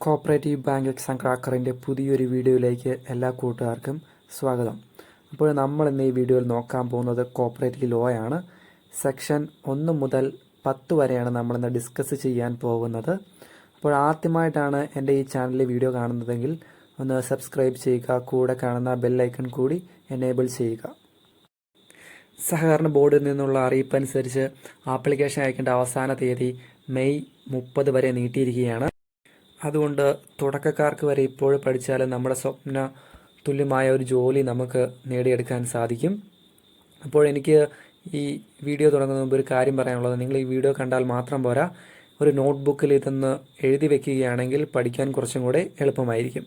Cooperative bank exam ക്രാക്കറിൻ്റെ പുതിയൊരു വീഡിയോയിലേക്ക് എല്ലാ കൂട്ടുകാർക്കും സ്വാഗതം. അപ്പോൾ നമ്മൾ ഇന്ന് ഈ വീഡിയോയിൽ നോക്കാൻ പോകുന്നത് കോപ്പറേറ്റീവ് ലോ ആണ്. സെക്ഷൻ 1 മുതൽ 10 വരെയാണ് നമ്മളിന്ന് ഡിസ്കസ് ചെയ്യാൻ പോകുന്നത്. അപ്പോൾ ആദ്യമായിട്ടാണ് എൻ്റെ ഈ ചാനലിൽ വീഡിയോ കാണുന്നതെങ്കിൽ ഒന്ന് സബ്സ്ക്രൈബ് ചെയ്യുക, കൂടെ കാണുന്ന ബെല്ലൈക്കൺ കൂടി എനേബിൾ ചെയ്യുക. സഹകരണ ബോർഡിൽ നിന്നുള്ള അറിയിപ്പ് അനുസരിച്ച് ആപ്ലിക്കേഷൻ അയക്കേണ്ട അവസാന തീയതി മെയ് 30 വരെ നീട്ടിയിരിക്കുകയാണ്. അതുകൊണ്ട് തുടക്കക്കാർക്ക് വരെ ഇപ്പോൾ പഠിച്ചാൽ നമ്മുടെ സ്വപ്ന തുല്യമായ ഒരു ജോലി നമുക്ക് നേടിയെടുക്കാൻ സാധിക്കും. അപ്പോൾ എനിക്ക് ഈ വീഡിയോ തുടങ്ങുന്നതിന് മുമ്പ് ഒരു കാര്യം പറയാനുള്ളത്, നിങ്ങൾ ഈ വീഡിയോ കണ്ടാൽ മാത്രം പോരാ, ഒരു നോട്ട്ബുക്കിൽ ഇതൊന്ന് എഴുതി വയ്ക്കുകയാണെങ്കിൽ പഠിക്കാൻ കുറച്ചും കൂടെ എളുപ്പമായിരിക്കും.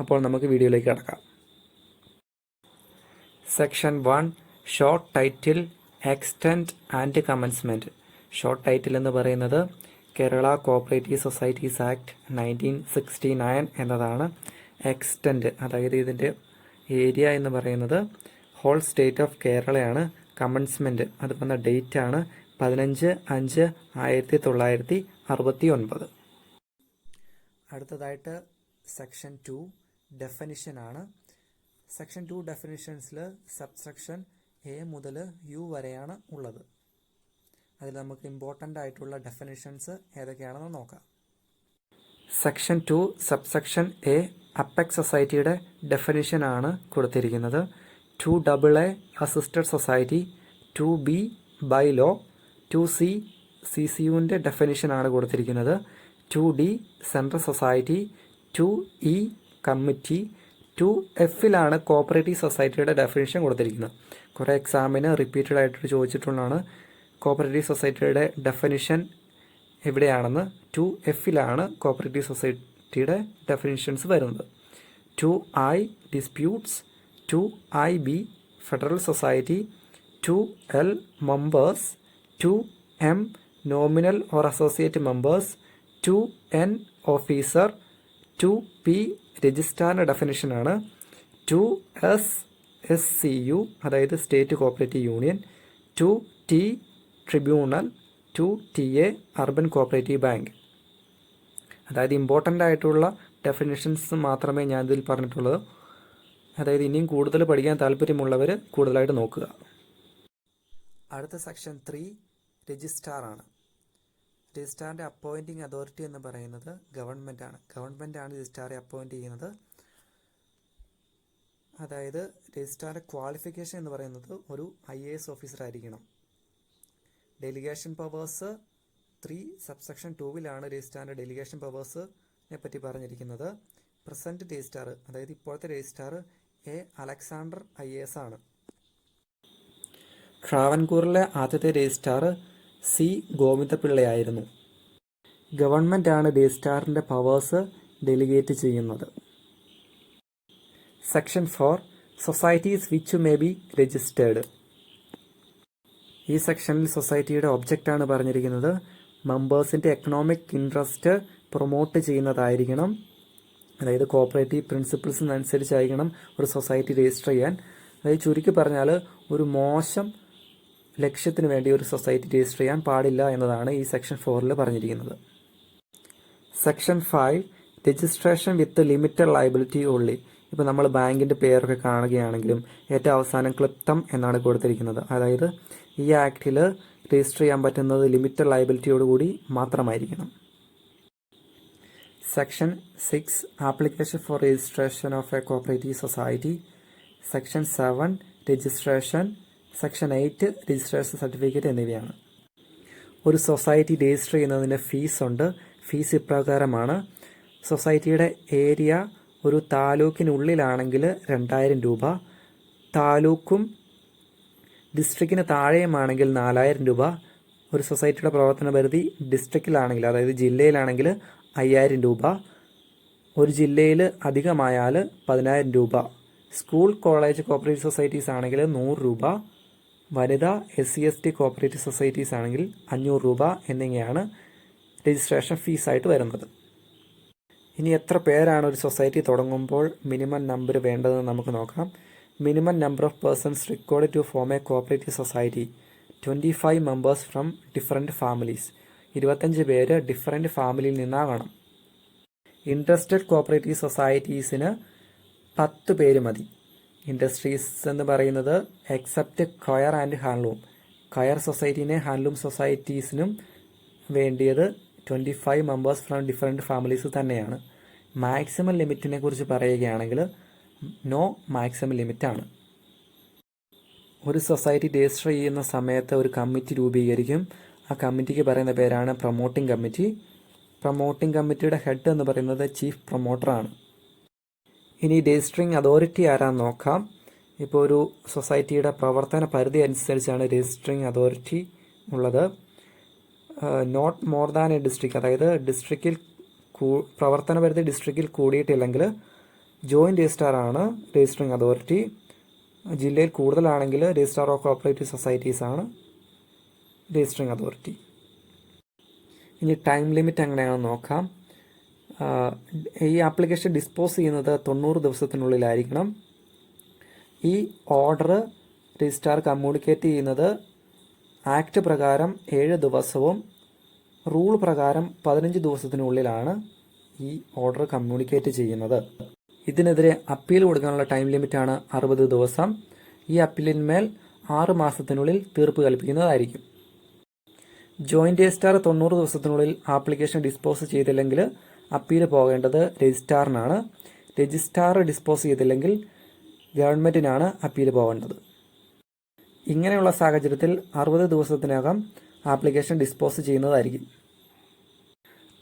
അപ്പോൾ നമുക്ക് വീഡിയോയിലേക്ക് കടക്കാം. Section 1 short title, extend and commencement. Short title എന്ന് പറയുന്നത് കേരള കോപ്പറേറ്റീവ് സൊസൈറ്റീസ് ആക്ട് 1969 എന്നതാണ്. എക്സ്റ്റെൻഡ് അതായത് ഇതിൻ്റെ ഏരിയ എന്ന് പറയുന്നത് ഹോൾ സ്റ്റേറ്റ് ഓഫ് കേരളയാണ്. കമൻസ്മെൻറ്റ് അത് വന്ന ഡേറ്റ് ആണ് 15/5/1969. അടുത്തതായിട്ട് സെക്ഷൻ 2 ഡെഫിനിഷൻ ആണ്. സെക്ഷൻ 2 ഡെഫിനിഷൻസിൽ സബ്സെക്ഷൻ എ മുതൽ യു വരെയാണ് ഉള്ളത്. അതിൽ നമുക്ക് ഇമ്പോർട്ടൻ്റ് ആയിട്ടുള്ള ഡെഫിനിഷൻസ് ഏതൊക്കെയാണെന്ന് നോക്കാം. സെക്ഷൻ 2 സബ്സെക്ഷൻ എ അപ്പെക്സ് സൊസൈറ്റിയുടെ ഡെഫിനിഷനാണ് കൊടുത്തിരിക്കുന്നത്. 2AA assisted society, 2B bylaw, 2C CCUവിൻ്റെ ഡെഫിനിഷനാണ് കൊടുത്തിരിക്കുന്നത്, 2D central society, 2E committee, 2Fലാണ് കോപ്പറേറ്റീവ് സൊസൈറ്റിയുടെ ഡെഫിനിഷൻ കൊടുത്തിരിക്കുന്നത്. കുറേ എക്സാമിന് റിപ്പീറ്റഡ് ആയിട്ട് ചോദിച്ചിട്ടുള്ളതാണ് കോപ്പറേറ്റീവ് സൊസൈറ്റിയുടെ ഡെഫിനിഷൻ എവിടെയാണെന്ന്. 2Fലാണ് കോപ്പറേറ്റീവ് സൊസൈറ്റിയുടെ ഡെഫിനിഷൻസ് വരുന്നത്. 2I disputes, 2IB federal society, 2L members, 2M nominal or associate members, 2N officer, 2P രജിസ്ട്രാറിൻ്റെ ഡെഫിനിഷനാണ്, 2S SCU അതായത് state cooperative union, 2T tribunal, 2TA urban cooperative bank. അതായത് important ആയിട്ടുള്ള definitions മാത്രമേ ഞാൻ ഇതിൽ പറഞ്ഞിട്ടുള്ളൂ. അതായത് ഇനിയും കൂടുതൽ പഠിക്കാൻ താല്പര്യമുള്ളവർ കൂടുതലായിട്ട് നോക്കുക. അടുത്ത സെക്ഷൻ 3 രജിസ്ട്രാർ ആണ്. രജിസ്ട്രാറിൻ്റെ അപ്പോയിൻറ്റിംഗ് അതോറിറ്റി എന്ന് പറയുന്നത് ഗവൺമെൻറ്റാണ്. ഗവൺമെൻറ്റാണ് രജിസ്ട്രാറെ അപ്പോയിൻറ്റ് ചെയ്യുന്നത്. അതായത് രജിസ്ട്രാറിൻ്റെ ക്വാളിഫിക്കേഷൻ എന്ന് പറയുന്നത് ഒരു IAS ഓഫീസർ ആയിരിക്കണം. ഡെലിഗേഷൻ പവേഴ്സ് 3 സബ്സെക്ഷൻ 2വിലാണ് രജിസ്ട്രാറിൻ്റെ ഡെലിഗേഷൻ പവേഴ്സിനെ പറ്റി പറഞ്ഞിരിക്കുന്നത്. പ്രസൻറ്റ് രജിസ്ട്രാർ അതായത് ഇപ്പോഴത്തെ രജിസ്ട്രാർ A അലക്സാണ്ടർ IAS ആണ്. ട്രാവൻകൂറിലെ ആദ്യത്തെ രജിസ്ട്രാർ C ഗോവിന്ദപിള്ളയായിരുന്നു. ഗവൺമെൻറ്റാണ് രജിസ്ട്രാറിൻ്റെ പവേഴ്സ് ഡെലിഗേറ്റ് ചെയ്യുന്നത്. Section 4 societies which may be registered. ഈ സെക്ഷനിൽ സൊസൈറ്റിയുടെ ഒബ്ജക്റ്റാണ് പറഞ്ഞിരിക്കുന്നത്. മെമ്പേഴ്സിൻ്റെ എക്കണോമിക് ഇൻട്രസ്റ്റ് പ്രൊമോട്ട് ചെയ്യുന്നതായിരിക്കണം. അതായത് കോപ്പറേറ്റീവ് പ്രിൻസിപ്പിൾസിനനുസരിച്ചായിരിക്കണം ഒരു സൊസൈറ്റി രജിസ്റ്റർ ചെയ്യാൻ. അതായത് ചുരുക്കി പറഞ്ഞാൽ ഒരു മോശം ലക്ഷ്യത്തിന് വേണ്ടി ഒരു സൊസൈറ്റി രജിസ്റ്റർ ചെയ്യാൻ പാടില്ല എന്നതാണ് ഈ സെക്ഷൻ 4ൽ പറഞ്ഞിരിക്കുന്നത്. Section 5 registration with limited liability only. ഇപ്പോൾ നമ്മൾ ബാങ്കിൻ്റെ പേരൊക്കെ കാണുകയാണെങ്കിലും ഏറ്റവും അവസാനം ക്ലിപ്തം എന്നാണ് കൊടുത്തിരിക്കുന്നത്. അതായത് ഈ ആക്ടിൽ രജിസ്റ്റർ ചെയ്യാൻ പറ്റുന്നത് ലിമിറ്റഡ് ലയബിലിറ്റിയോടുകൂടി മാത്രമായിരിക്കണം. Section 6 application for registration of a cooperative society. Section 7 registration. Section 8 registration certificate എന്നിവയാണ്. ഒരു സൊസൈറ്റി രജിസ്റ്റർ ചെയ്യുന്നതിന് ഫീസ് ഉണ്ട്. ഫീസ് ഇപ്രകാരമാണ്. സൊസൈറ്റിയുടെ ഏരിയ ഒരു താലൂക്കിനുള്ളിലാണെങ്കിൽ 2000 രൂപ, താലൂക്കും ഡിസ്ട്രിക്റ്റിന് താഴെയുമാണെങ്കിൽ 4000 രൂപ, ഒരു സൊസൈറ്റിയുടെ പ്രവർത്തന പരിധി ഡിസ്ട്രിക്റ്റിലാണെങ്കിൽ അതായത് ജില്ലയിലാണെങ്കിൽ 5000 രൂപ, ഒരു ജില്ലയിൽ അധികമായാൽ 10000 രൂപ, സ്കൂൾ കോളേജ് കോപ്പറേറ്റീവ് സൊസൈറ്റീസ് ആണെങ്കിൽ 100 രൂപ, വനിതാ SC/ST കോപ്പറേറ്റീവ് സൊസൈറ്റീസ് ആണെങ്കിൽ 500 രൂപ എന്നിങ്ങനെയാണ് രജിസ്ട്രേഷൻ ഫീസായിട്ട് വരുന്നത്. ഇനി എത്ര പേരാണ് ഒരു സൊസൈറ്റി തുടങ്ങുമ്പോൾ മിനിമം നമ്പർ വേണ്ടതെന്ന് നമുക്ക് നോക്കാം. Minimum number of persons required to form a cooperative society 25 members from different families. 25 പേര് ഡിഫറെൻറ്റ് ഫാമിലിയിൽ നിന്നാകണം. ഇൻട്രസ്റ്റഡ് കോപ്പറേറ്റീവ് സൊസൈറ്റീസിന് 10 പേര് മതി. ഇൻഡസ്ട്രീസ് എന്ന് പറയുന്നത് എക്സെപ്റ്റ് കയർ ആൻഡ് ഹാൻഡ്ലൂം. കയർ സൊസൈറ്റീനെ ഹാൻഡ്ലൂം സൊസൈറ്റീസിനും വേണ്ടിയത് 25 മെമ്പേഴ്സ് ഫ്രം ഡിഫറെൻറ്റ് ഫാമിലീസ് തന്നെയാണ്. മാക്സിമം ലിമിറ്റിനെ കുറിച്ച് പറയുകയാണെങ്കിൽ നോ മാക്സിമം ലിമിറ്റാണ്. ഒരു സൊസൈറ്റി രജിസ്റ്റർ ചെയ്യുന്ന സമയത്ത് ഒരു കമ്മിറ്റി രൂപീകരിക്കും. ആ കമ്മിറ്റിക്ക് പറയുന്ന പേരാണ് പ്രൊമോട്ടിംഗ് കമ്മിറ്റി. പ്രൊമോട്ടിംഗ് കമ്മിറ്റിയുടെ ഹെഡ് എന്ന് പറയുന്നത് ചീഫ് പ്രൊമോട്ടറാണ്. ഇനി രജിസ്റ്ററിംഗ് അതോറിറ്റി ആരാന്ന് നോക്കാം. ഇപ്പോൾ ഒരു സൊസൈറ്റിയുടെ പ്രവർത്തന പരിധി അനുസരിച്ചാണ് രജിസ്റ്ററിംഗ് അതോറിറ്റി ഉള്ളത്. Not more than a district, അതായത് ഡിസ്ട്രിക്റ്റിൽ പ്രവർത്തന പരിധി ഡിസ്ട്രിക്റ്റിൽ കൂടിയിട്ടില്ലെങ്കിൽ ജോയിൻറ്റ് രജിസ്ട്രാറാണ് രജിസ്റ്ററിംഗ് അതോറിറ്റി. ജില്ലയിൽ കൂടുതലാണെങ്കിൽ രജിസ്ട്രാർ ഓഫ് കോപ്പറേറ്റീവ് സൊസൈറ്റീസ് ആണ് രജിസ്റ്ററിംഗ് അതോറിറ്റി. ഇനി ടൈം ലിമിറ്റ് എങ്ങനെയാണെന്ന് നോക്കാം. ഈ ആപ്ലിക്കേഷൻ ഡിസ്പോസ് ചെയ്യുന്നത് 90 ദിവസത്തിനുള്ളിലായിരിക്കണം. ഈ ഓർഡർ രജിസ്ട്രാർ കമ്മ്യൂണിക്കേറ്റ് ചെയ്യുന്നത് ആക്ട് പ്രകാരം 7 ദിവസവും റൂൾ പ്രകാരം 15 ദിവസത്തിനുള്ളിലാണ് ഈ ഓർഡർ കമ്മ്യൂണിക്കേറ്റ് ചെയ്യുന്നത്. ഇതിനെതിരെ അപ്പീൽ കൊടുക്കാനുള്ള ടൈം ലിമിറ്റാണ് 60 ദിവസം. ഈ അപ്പീലിന്മേൽ 6 മാസത്തിനുള്ളിൽ തീർപ്പ് കൽപ്പിക്കുന്നതായിരിക്കും. ജോയിൻറ്റ് രജിസ്ട്രാർ 90 ദിവസത്തിനുള്ളിൽ ആപ്ലിക്കേഷൻ ഡിസ്പോസ് ചെയ്തില്ലെങ്കിൽ അപ്പീൽ പോകേണ്ടത് രജിസ്ട്രാറിനാണ്. രജിസ്ട്രാർ ഡിസ്പോസ് ചെയ്തില്ലെങ്കിൽ ഗവൺമെൻറ്റിനാണ് അപ്പീൽ പോകേണ്ടത്. ഇങ്ങനെയുള്ള സാഹചര്യത്തിൽ 60 ദിവസത്തിനകം ആപ്ലിക്കേഷൻ ഡിസ്പോസ് ചെയ്യുന്നതായിരിക്കും.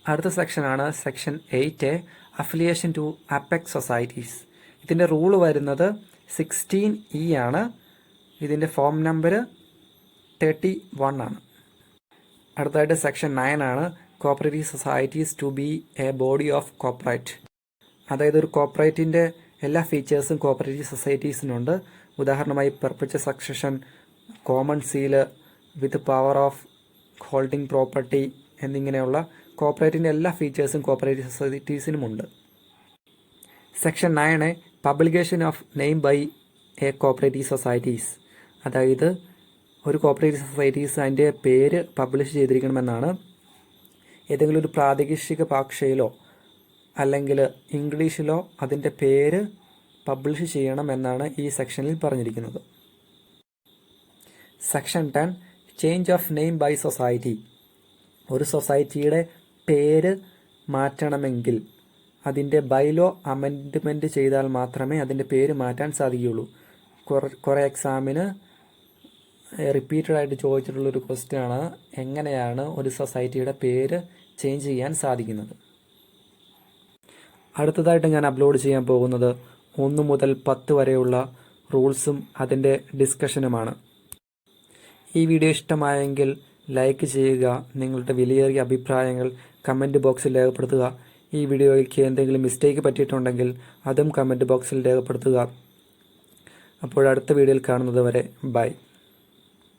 അടുത്ത സെക്ഷനാണ് section 8 affiliation to apex societies. ഇതിൻ്റെ റൂൾ വരുന്നത് 16E ആണ്. ഇതിൻ്റെ ഫോം നമ്പർ 31 ആണ്. അടുത്തതായിട്ട് സെക്ഷൻ 9 ആണ് cooperative societies to be a body of corporate. അതായത് ഒരു കോപ്പറേറ്റിൻ്റെ എല്ലാ ഫീച്ചേഴ്സും കോപ്പറേറ്റീവ് സൊസൈറ്റീസിനുണ്ട്. ഉദാഹരണമായി perpetual succession, common seal with power of holding property എന്നിങ്ങനെയുള്ള കോപ്പറേറ്റിൻ്റെ എല്ലാ ഫീച്ചേഴ്സും കോപ്പറേറ്റീവ് സൊസൈറ്റീസിനുമുണ്ട്. Section 9 publication of name by a cooperative societies. അതായത് ഒരു കോപ്പറേറ്റീവ് സൊസൈറ്റീസ് അതിൻ്റെ പേര് പബ്ലിഷ് ചെയ്തിരിക്കണമെന്നാണ്. ഏതെങ്കിലും ഒരു പ്രാദേശിക ഭാഷയിലോ അല്ലെങ്കിൽ ഇംഗ്ലീഷിലോ അതിൻ്റെ പേര് പബ്ലിഷ് ചെയ്യണമെന്നാണ് ഈ സെക്ഷനിൽ പറഞ്ഞിരിക്കുന്നത്. Section 10 change of name by society. ഒരു സൊസൈറ്റിയുടെ പേര് മാറ്റണമെങ്കിൽ അതിൻ്റെ ബൈലോ അമെൻഡ്മെൻറ്റ് ചെയ്താൽ മാത്രമേ അതിൻ്റെ പേര് മാറ്റാൻ സാധിക്കുകയുള്ളൂ. കുറേ എക്സാമിന് റിപ്പീറ്റഡായിട്ട് ചോദിച്ചിട്ടുള്ളൊരു ക്വസ്റ്റ്യനാണ് എങ്ങനെയാണ് ഒരു സൊസൈറ്റിയുടെ പേര് ചേഞ്ച് ചെയ്യാൻ സാധിക്കുന്നത്. അടുത്തതായിട്ട് ഞാൻ അപ്ലോഡ് ചെയ്യാൻ പോകുന്നത് 1 മുതൽ 10 വരെയുള്ള റൂൾസും അതിൻ്റെ ഡിസ്കഷനുമാണ്. ഈ വീഡിയോ ഇഷ്ടമായെങ്കിൽ ലൈക്ക് ചെയ്യുക. നിങ്ങളുടെ വിലയേറിയ അഭിപ്രായങ്ങൾ കമൻറ്റ് ബോക്സിൽ രേഖപ്പെടുത്തുക. ഈ വീഡിയോയ്ക്ക് എന്തെങ്കിലും മിസ്റ്റേക്ക് പറ്റിയിട്ടുണ്ടെങ്കിൽ അതും കമൻറ്റ് ബോക്സിൽ രേഖപ്പെടുത്തുക. അപ്പോൾ അടുത്ത വീഡിയോയിൽ കാണുന്നത് വരെ ബൈ.